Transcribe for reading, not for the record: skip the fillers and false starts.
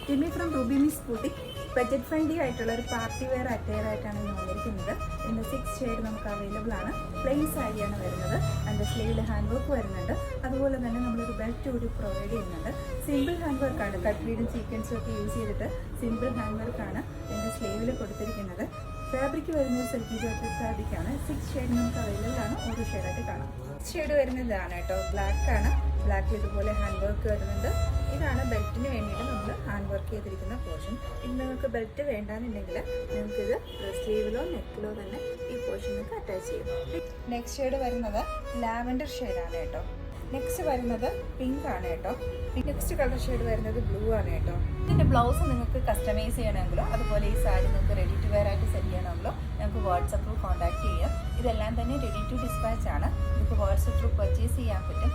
Jimmy from Ruby miss boutique budget friendly ആയിട്ടുള്ള ഒരു party wear attire ആയിട്ടാണ് ഇത് വന്നിരിക്കുന്നത്. ഇതിൻ്റെ 6 ഷെയ്ഡ് നമുക്ക് അവൈലബിൾ ആണ്. പ്ലെയിൻ സാരിയാണ് വരുന്നത്. അതിൻ്റെ സ്ലീവിൽ ഹാൻഡ് വർക്ക് വരുന്നുണ്ട്. അതുപോലെ തന്നെ നമ്മളൊരു ബെൽറ്റ് കൂടി പ്രൊവൈഡ് ചെയ്യുന്നുണ്ട്. സിമ്പിൾ ഹാൻഡ് വർക്കാണ്. കട്ട് ബീഡും സീക്വൻസും ഒക്കെ യൂസ് ചെയ്തിട്ട് സിമ്പിൾ ഹാൻഡ് വർക്കാണ് ഇതിൻ്റെ സ്ലീവിൽ കൊടുത്തിരിക്കുന്നത്. ഫാബ്രിക് വരുന്നത് സിൽക്കി ജോർജറ്റ് ഫാബ്രിക്കാണ്. 6 ഷെയ്ഡ് നമുക്ക് അവൈലബിൾ ആണ്. ഓരോ ഷെയ്ഡായിട്ട് കാണാം. ഷെയ്ഡ് വരുന്നത് ഇതാണ് കേട്ടോ, ബ്ലാക്ക് ആണ്. ബ്ലാക്കിൽ ഇതുപോലെ ഹാൻഡ് വർക്ക് വരുന്നുണ്ട്. ഇതാണ് ബെൽറ്റിന് വേണ്ടിയിട്ട് നമ്മൾ ഹാൻഡ് വർക്ക് ചെയ്തിരിക്കുന്ന പോർഷൻ. ഇത് നിങ്ങൾക്ക് ബെൽറ്റ് വേണ്ടാന്നുണ്ടെങ്കിൽ നിങ്ങൾക്കിത് സ്ലീവിലോ നെക്കിലോ തന്നെ ഈ പോർഷൻ നിങ്ങൾക്ക് അറ്റാച്ച് ചെയ്യും. നെക്സ്റ്റ് ഷെയ്ഡ് വരുന്നത് ലാവൻഡർ ഷെയ്ഡാണ് കേട്ടോ. നെക്സ്റ്റ് വരുന്നത് പിങ്ക് ആണ് കേട്ടോ. നെക്സ്റ്റ് കളർ ഷെയ്ഡ് വരുന്നത് ബ്ലൂ ആണ് കേട്ടോ. ഇതിൻ്റെ ബ്ലൗസ് നിങ്ങൾക്ക് കസ്റ്റമൈസ് ചെയ്യണമെങ്കിലോ അതുപോലെ ഈ സാരി നിങ്ങൾക്ക് റെഡി ടു വെയർ ആയിട്ട് സെറ്റ് ചെയ്യണമെങ്കിലോ ഞങ്ങൾക്ക് വാട്സപ്പ് ത്രൂ കോൺടാക്ട് ചെയ്യാം. ഇതെല്ലാം തന്നെ റെഡി ടു ഡിസ്പാച്ച് ആണ്. നിങ്ങൾക്ക് വാട്സപ്പ് ത്രൂ പർച്ചേസ് ചെയ്യാൻ പറ്റും.